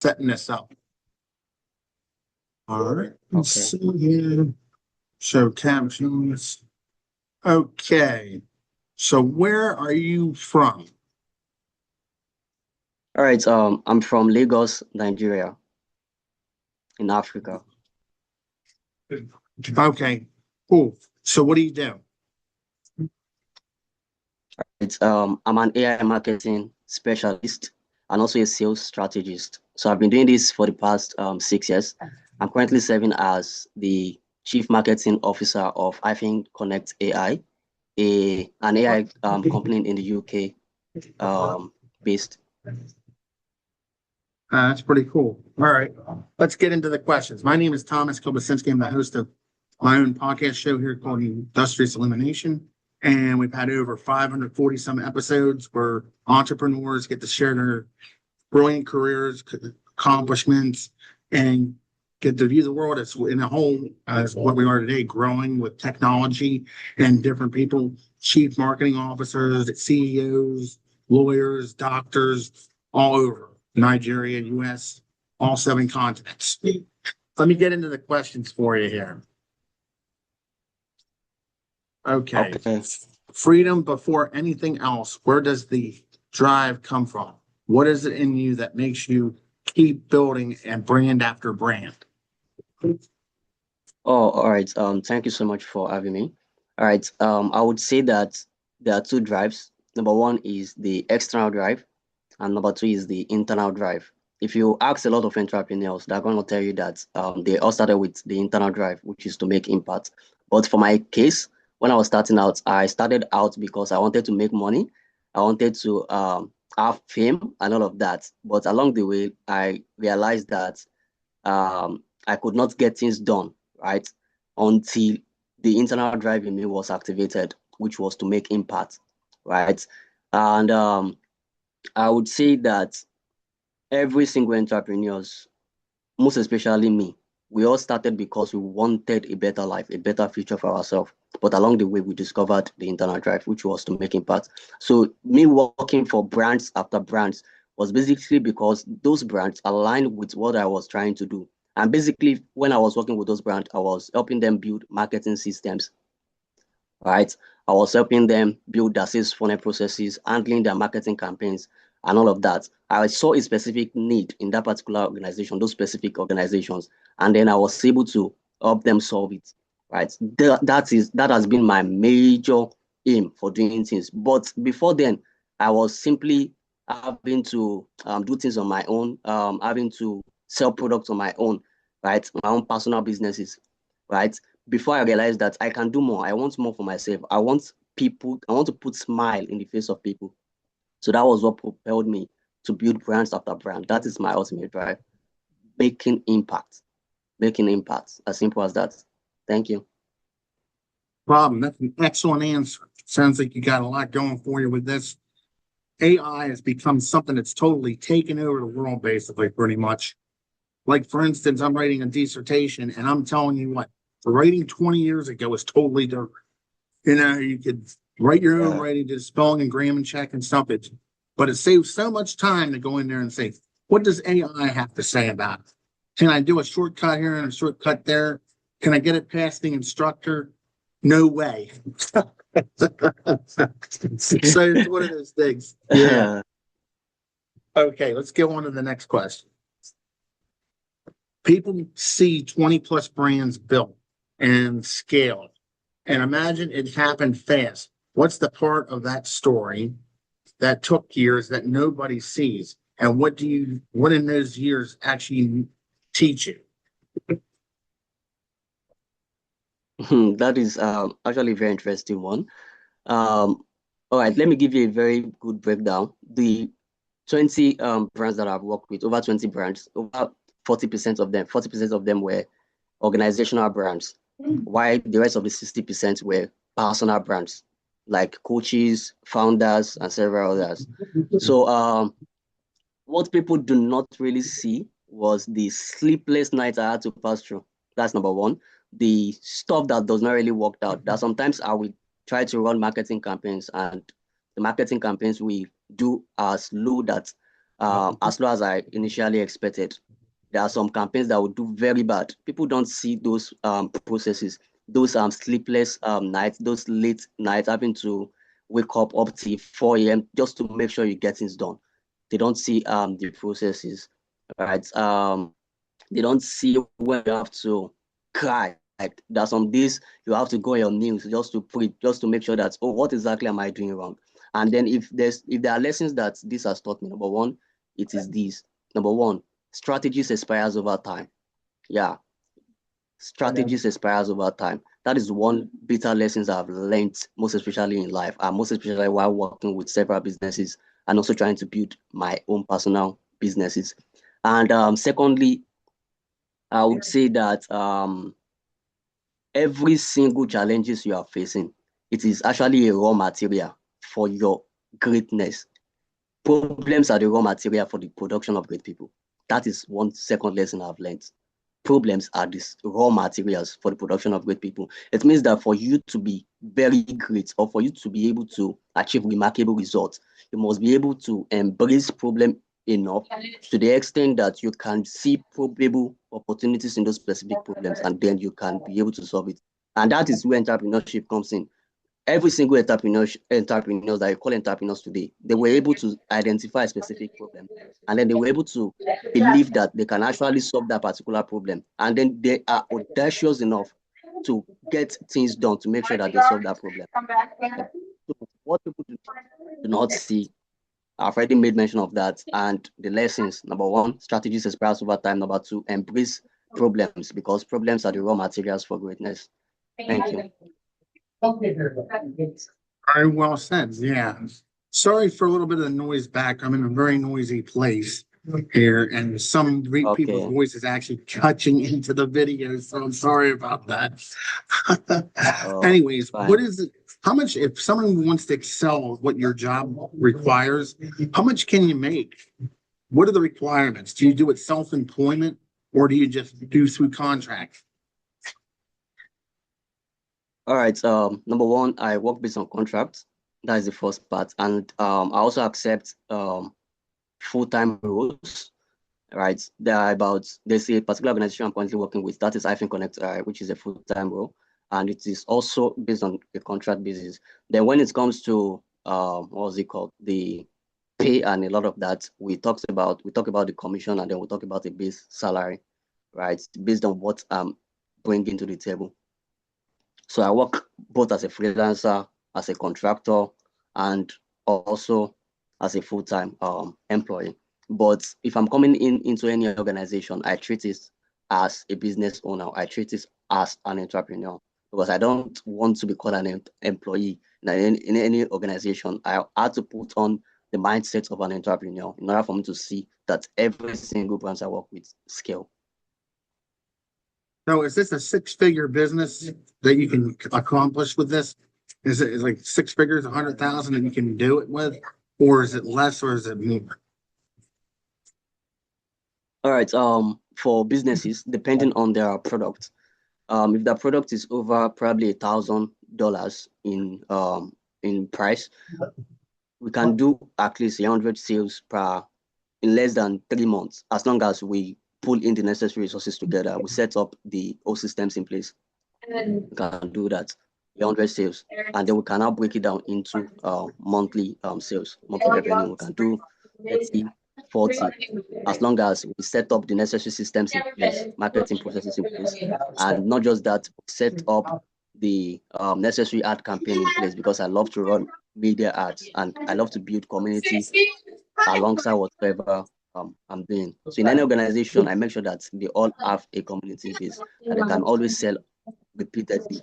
setting this up. All right. Let's Okay. see here. Show captions. Okay. So where are you from? All right. I'm from Lagos, Nigeria, in Africa. Okay. Cool. So what do you do? I'm an AI marketing specialist and also a sales strategist. So I've been doing this for the past 6 years. I'm currently serving as the Chief Marketing Officer of I think Connect AI, an AI company in the UK based. That's pretty cool. All right. Let's get into the questions. My name is Thomas Kielbasinski. I'm the host of my own podcast show here called Industry Illumination. And we've had over 540 some episodes where entrepreneurs get to share their brilliant careers, accomplishments, and get to view the world as in a whole as what we are today, growing with technology and different people, chief marketing officers, CEOs, lawyers, doctors, all over Nigeria, US, all 7 continents. Let me get into the questions for you here. Okay. Okay. Freedom before anything else. Where does the drive come from? What is it in you that makes you keep building and brand after brand? Oh, all right. Thank you so much for having me. All right. I would say that there are two drives. Number one is the external drive, and number two is the internal drive. If you ask a lot of entrepreneurs, they're going to tell you that they all started with the internal drive, which is to make impact. But for my case, when I was starting out, I started out because I wanted to make money. I wanted to have fame and all of that. But along the way, I realized that I could not get things done, right? Until the internal drive in me was activated, which was to make impact, right? And I would say that every single entrepreneurs, most especially me, we all started because we wanted a better life, a better future for ourselves. But along the way, we discovered the internal drive, which was to make impact. So me working for brands after brands was basically because those brands aligned with what I was trying to do. And basically, when I was working with those brands, I was helping them build marketing systems, right? I was helping them build their sales funnel processes, handling their marketing campaigns, and all of that. I saw a specific need in that particular organization, those specific organizations, and then I was able to help them solve it, right? That has been my major aim for doing things. But before then, I was simply having to do things on my own, having to sell products on my own, right? My own personal businesses, right? Before I realized that I can do more. I want more for myself. I want to put smile in the face of people. So that was what propelled me to build brands after brand. That is my ultimate drive, making impact, making impact. As simple as that. Thank you. Problem. That's an excellent answer. Sounds like you got a lot going for you with this. AI has become something that's totally taken over the world, basically, pretty much. Like, for instance, I'm writing a dissertation, and I'm telling you what, writing 20 years ago was totally different. You could write your own Yeah. writing, do spelling and grammar check and stuff. But it saves so much time to go in there and say, what does AI have to say about it? Can I do a shortcut here and a shortcut there? Can I get it past the instructor? No way. So it's one of those things. Yeah. Okay, let's go on to the next question. People see 20 plus brands built and scaled and imagine it happened fast. What's the part of that story that took years that nobody sees? And what in those years actually teach you? That is actually a very interesting one. All right, let me give you a very good breakdown. The 20 brands that I've worked with, over 20 brands, over 40% of them were organizational brands, while the rest of the 60% were personal brands, like coaches, founders, and several others. So what people do not really see was the sleepless nights I had to pass through. That's number one. The stuff that does not really work out. That sometimes I will try to run marketing campaigns, and the marketing campaigns we do are slow that as low as I initially expected. There are some campaigns that will do very bad. People don't see those processes, those sleepless nights, those late nights, having to wake up till 4 a.m. just to make sure you get things done. They don't see the processes, right? They don't see when you have to cry. Like there's some days you have to go on your knees just to pray, just to make sure that, oh, what exactly am I doing wrong? And then if there are lessons that this has taught me, number one, it is this. Number one, strategies expires over time. Yeah, strategies expires over time. That is one bitter lessons I've learned, most especially in life, and most especially while working with several businesses and also trying to build my own personal businesses. And secondly, I would say that every single challenges you are facing, it is actually a raw material for your greatness. Problems are the raw material for the production of great people. That is one second lesson I've learned. Problems are these raw materials for the production of great people. It means that for you to be very great, or for you to be able to achieve remarkable results, you must be able to embrace problem enough to the extent that you can see probable opportunities in those specific problems, and then you can be able to solve it. And that is where entrepreneurship comes in. Every single entrepreneurs that you call entrepreneurs today, they were able to identify a specific problem, and then they were able to believe that they can actually solve that particular problem, and then they are audacious enough to get things done to make sure that they solve that problem. So what people do not see, I've already made mention of that, and the lessons: number one, strategies expires over time. Number two, embrace problems, because problems are the raw materials for greatness. Thank you. Very well said. Yeah. Sorry for a little bit of the noise back. I'm in a very noisy place here, and some people's Okay. voice is actually touching into the video, so I'm sorry about that. Anyways, what Fine. is it? How much, if someone wants to excel what your job requires, how much can you make? What are the requirements? Do you do it self-employment, or do you just do through contract? All right. Number one, I work based on contract. That is the first part, and I also accept full-time roles. Right. There's a particular organization I'm currently working with, that is Connect, which is a full-time role, and it is also based on a contract basis. Then when it comes to what was it called, the pay and a lot of that, we talk about the commission, and then we talk about the base salary, right, based on what I'm bringing to the table. So I work both as a freelancer, as a contractor, and also as a full-time employee. But if I'm coming into any organization, I treat it as a business owner. I treat it as an entrepreneur, because I don't want to be called an employee in any organization. I had to put on the mindset of an entrepreneur in order for me to see that every single branch I work with scale. So is this a six-figure business that you can accomplish with this? Is it like six figures, 100,000 that you can do it with, or is it less, or is it more? All right. For businesses, depending on their product, if the product is over probably $1,000 in price, we can do at least 100 sales in less than 3 months, as long as we pull in the necessary resources together. We set up the whole systems in place. We can do that, 100 sales, and then we can now break it down into monthly sales, monthly revenue. We can do 30, 40, as long as we set up the necessary systems in place, marketing processes in place, and not just that, set up the necessary ad campaign in place, because I love to run media ads and I love to build community alongside whatever I'm doing. So in any organization, I make sure that they all have a community base that they can always sell repeatedly.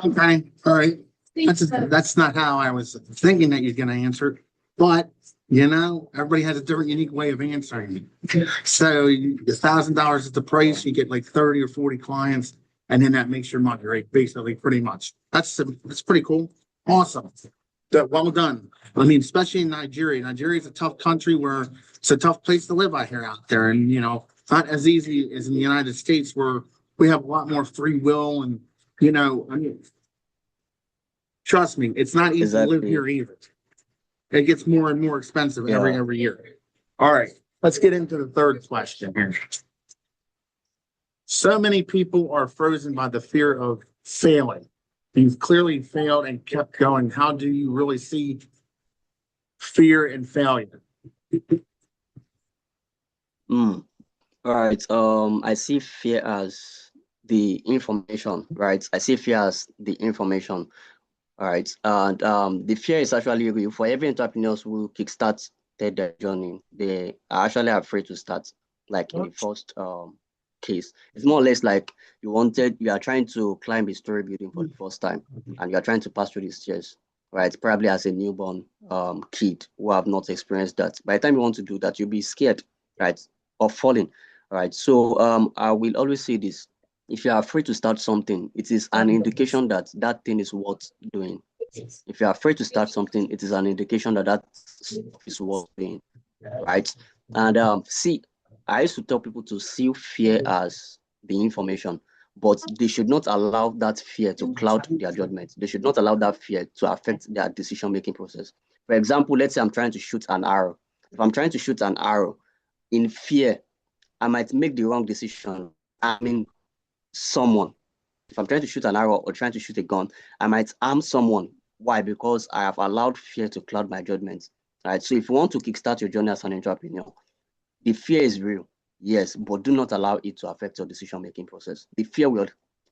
Okay, all right. That's not how I was thinking that you're gonna answer, but everybody has a different, unique way of answering. So $1,000 is the price, you get like 30 or 40 clients, and then that makes your money, right? Basically, pretty much. That's pretty cool. Awesome. Well done. I mean, especially in Nigeria. Nigeria is a tough country where it's a tough place to live, I hear, out there. And, not as easy as in the United States, where we have a lot more free will. And, I mean, trust me, it's not easy to live here either. It gets more and more expensive every year. All right, let's get into the third question here. So many people are frozen by the fear of failing. You've clearly failed and kept going. How do you really see fear and failure? All right. I see fear as the information, right? I see fear as the information. All right. And the fear is actually real for every entrepreneurs who kickstart their journey. They are actually afraid to start, like in the first case. It's more or less like you are trying to climb a story building for the first time, and you are trying to pass through the stairs, right? Probably as a newborn kid who have not experienced that. By the time you want to do that, you'll be scared, right, of falling. All right. So I will always say this. If you are afraid to start something, it is an indication that that thing is worth doing. If you are afraid to start something, it is an indication that that stuff is worth doing, right? And see, I used to tell people to see fear as the information, but they should not allow that fear to cloud their judgment. They should not allow that fear to affect their decision-making process. For example, let's say I'm trying to shoot an arrow. If I'm trying to shoot an arrow in fear, I might make the wrong decision. I mean, someone. If I'm trying to shoot an arrow or trying to shoot a gun, I might harm someone. Why? Because I have allowed fear to cloud my judgment. All right. So if you want to kickstart your journey as an entrepreneur, the fear is real, yes, but do not allow it to affect your decision-making process. The fear will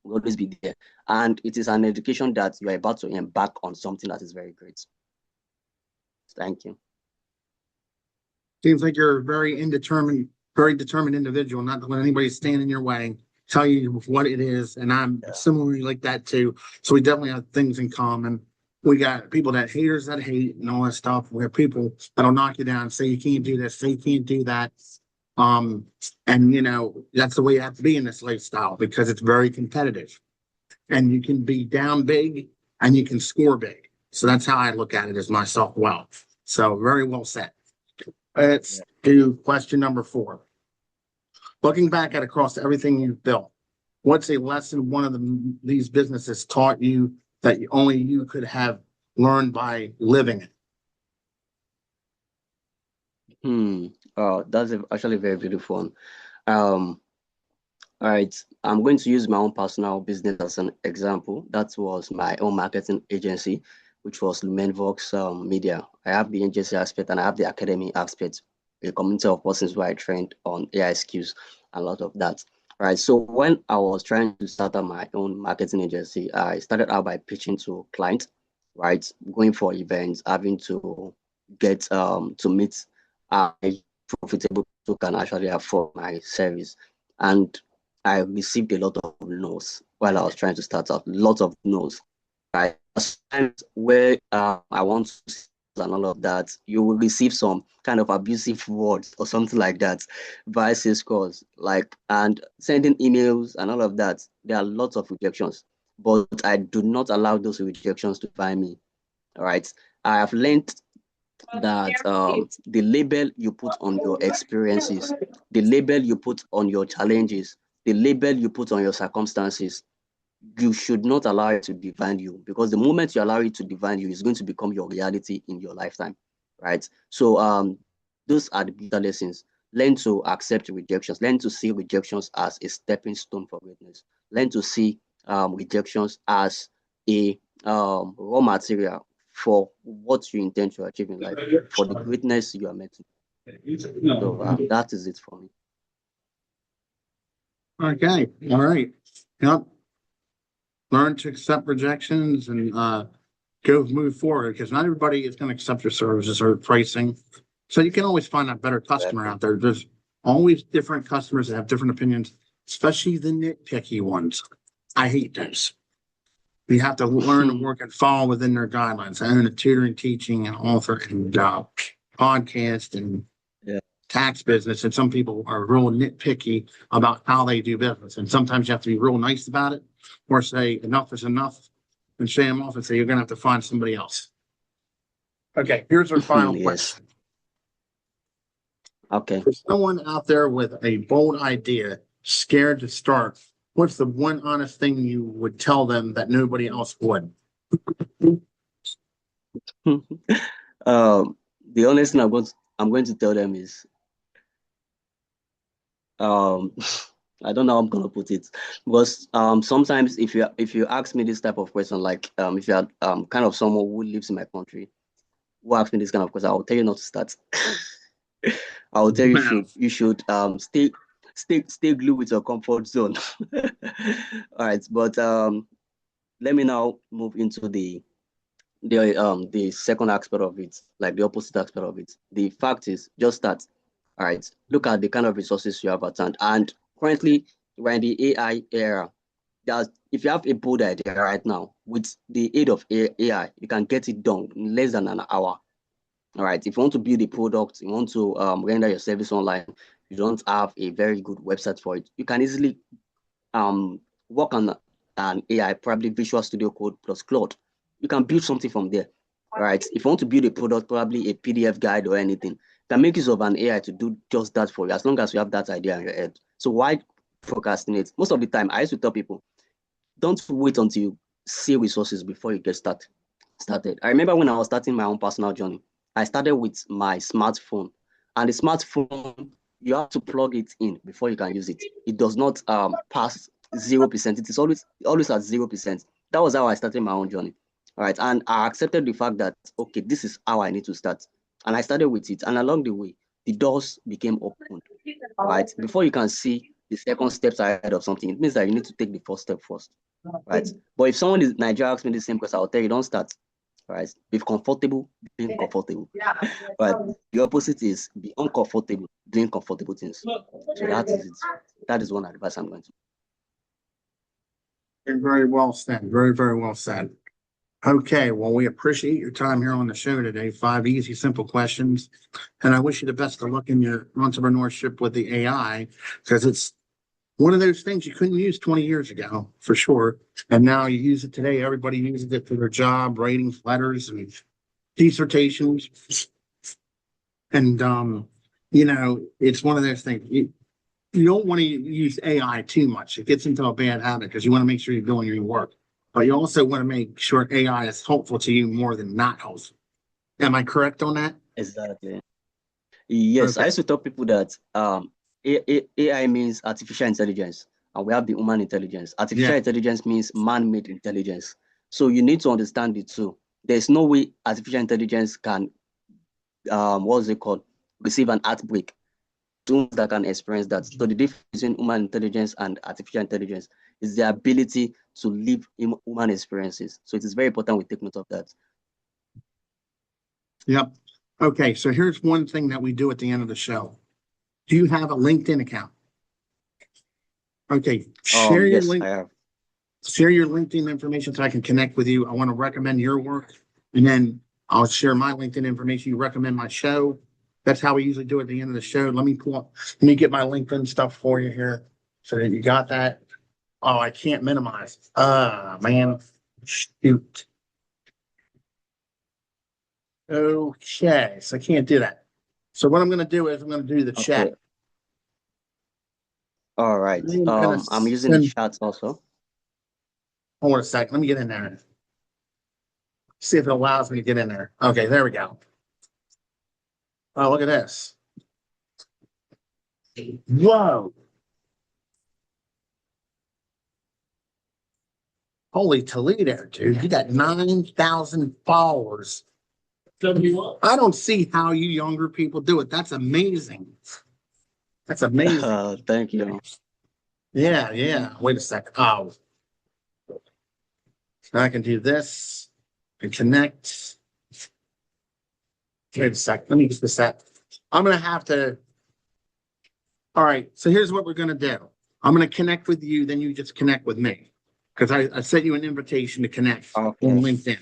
always be there. And it is an education that you are about to embark on something that is very great. Thank you. Seems like you're a very determined individual, not to let anybody stand in your way, tell you what it is. And I'm similarly like that too. So we definitely have things in common. We got people haters that hate and all that stuff. We have people that'll knock you down, say you can't do this, say you can't do that. And you know, that's the way you have to be in this lifestyle because it's very competitive. And you can be down big and you can score big. So that's how I look at it as myself. Well, so very well said. Let's do question number 4. Looking back at across everything you've built, what's a lesson one of these businesses taught you that only you could have learned by living it? Oh, that's actually very beautiful one. All right, I'm going to use my own personal business as an example. That was my own marketing agency, which was Lumenvox Media. I have the agency aspect and I have the academy aspect, a community of persons where I trained on AI skills, a lot of that. Right. So when I was trying to start up my own marketing agency, I started out by pitching to clients, right? Going for events, having to get to meet profitable who can actually afford my service. And I received a lot of no's while I was trying to start out, lots of no's. Right. Times where I want to and all of that, you will receive some kind of abusive words or something like that via sales calls, like and sending emails and all of that. There are lots of rejections, but I do not allow those rejections to define me. All right. I have learned that the label you put on your experiences, the label you put on your challenges, the label you put on your circumstances, you should not allow it to define you, because the moment you allow it to define you, it's going to become your reality in your lifetime, right? So those are the bigger lessons. Learn to accept rejections. Learn to see rejections as a stepping stone for greatness. Learn to see rejections as a raw material for what you intend to achieve in life, for the greatness you are meant to. So that is it for me. Okay. All right. Yep. Learn to accept rejections and move forward, because not everybody is going to accept your services or pricing. So you can always find a better customer out there. There's always different customers that have different opinions, especially the nitpicky ones. I hate those. You have to learn to work and fall within their guidelines. I own a tutoring, teaching, and author and podcast and tax business, and some people are real nitpicky about how they do business. And sometimes you have to be real nice about it, or say enough is enough, and shame them off and say you're going to have to find somebody else. Okay, here's our final question. Okay. For someone out there with a bold idea, scared to start, what's the one honest thing you would tell them that nobody else would? The honest thing I'm going to tell them is um I don't know how I'm gonna put it, because sometimes if you ask me this type of question, like if you are kind of someone who lives in my country, who asks me this kind of question, I will tell you not to start. I will tell you Wow. you should stay glued with your comfort zone. All right, but let me now move into the second aspect of it, like the opposite aspect of it. The fact is just that, all right, look at the kind of resources you have at hand. And currently we're in the AI era. That if you have a bold idea right now, with the aid of AI, you can get it done in less than an hour. All right. If you want to build a product, you want to render your service online, you don't have a very good website for it, you can easily um work on an AI, probably Visual Studio Code plus Claude. You can build something from there. All right. If you want to build a product, probably a PDF guide or anything, you can make use of an AI to do just that for you, as long as you have that idea in your head. So why procrastinate? Most of the time, I used to tell people, don't wait until you see resources before you get started. I remember when I was starting my own personal journey, I started with my smartphone. And the smartphone, you have to plug it in before you can use it. It does not pass 0%. It is always at 0%. That was how I started my own journey. All right. And I accepted the fact that, okay, this is how I need to start. And I started with it. And along the way, the doors became open. Right. Before you can see the second steps ahead of something, it means that you need to take the first step first. Right. But if someone in Nigeria asks me the same question, I'll tell you, don't start. Right. Be comfortable being comfortable. But the opposite is be uncomfortable doing comfortable things. So that is it. That is one advice I'm going to. Very well said. Very, very well said. Okay, well, we appreciate your time here on the show today. 5 easy, simple questions. And I wish you the best of luck in your entrepreneurship with the AI, because it's one of those things you couldn't use 20 years ago, for sure. And now you use it today. Everybody uses it for their job, ratings, letters, and dissertations. And it's one of those things. You don't want to use AI too much. It gets into a bad habit because you want to make sure you're doing your work. But you also want to make sure AI is helpful to you more than not helpful. Am I correct on that? Exactly. Yes, I Okay. used to tell people that AI means artificial intelligence, and we have the human intelligence. Yeah. Artificial intelligence means man-made intelligence. So you need to understand the two. There's no way artificial intelligence can what's it called, receive an heartbreak. Tools that can experience that. So the difference between human intelligence and artificial intelligence is the ability to live human experiences. So it is very important we take note of that. Yep. Okay. So here's one thing that we do at the end of the show. Do you have a LinkedIn account? Okay. Yes, I have. Share your LinkedIn information so I can connect with you. I want to recommend your work, and then I'll share my LinkedIn information. You recommend my show. That's how we usually do it at the end of the show. Let me get my LinkedIn stuff for you here so that you got that. Oh, I can't minimize. Man. Shoot. Okay. So I can't do that. So what I'm going to do is I'm going to do the Okay. chat. All right. I'm going to I'm using the send, chat also. hold on a second. Let me get in there. See if it allows me to get in there. Okay. There we go. Oh, look at this. Whoa. Holy Toledo, dude. You got 9,000 followers. I don't see how you younger people do it. That's amazing. That's amazing. Thank you. Yeah, yeah. Wait a second. Oh, I can do this and connect. Wait a second. Let me get this set. I'm going to have to. All right. So here's what we're going to do. I'm going to connect with you. Then you just connect with me because I sent you an invitation to connect on Okay. LinkedIn.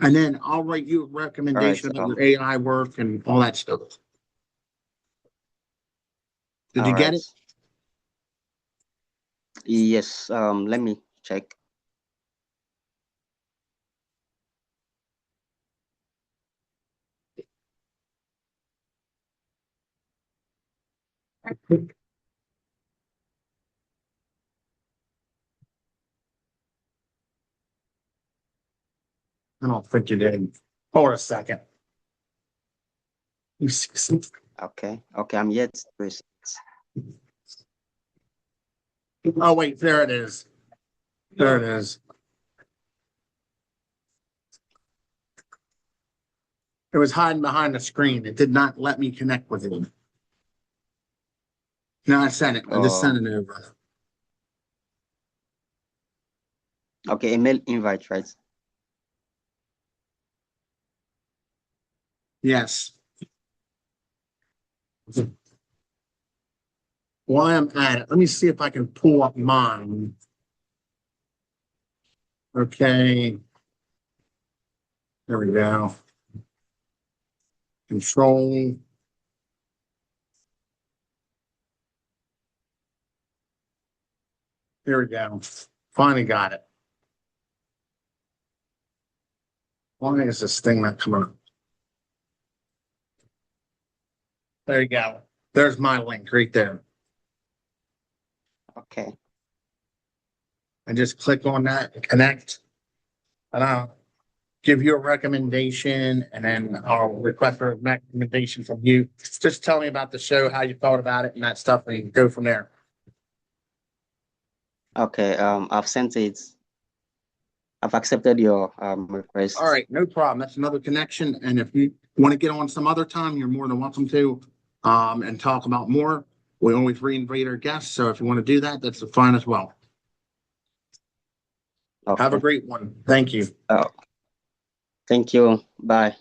And then I'll write you a All right. recommendation about your AI work and all that stuff. Did All you get right. it? Yes. Let me check. I don't think you did. Hold a second. Okay. Okay. I'm yet to receive it. Oh, wait, there it is. There it is. It was hiding behind the screen. It did not let me connect with it. No, I sent it. I just sent it over. Okay. Email invite, right? Yes. While I'm at it, let me see if I can pull up mine. Okay. There we go. Control. Here we go. Finally got it. Why is this thing not coming up? There you go. There's my link right there. Okay. And just click on that, connect. And I'll give you a recommendation, and then I'll request a recommendation from you. Just tell me about the show, how you thought about it and that stuff, and you can go from there. Okay. I've sent it. I've accepted your request. All right, no problem. That's another connection. And if you want to get on some other time, you're more than welcome to, and talk about more. We always reinvite our guests. So if you want to do that, that's fine as well. Okay. Have a great one. Thank you. Thank you. Bye.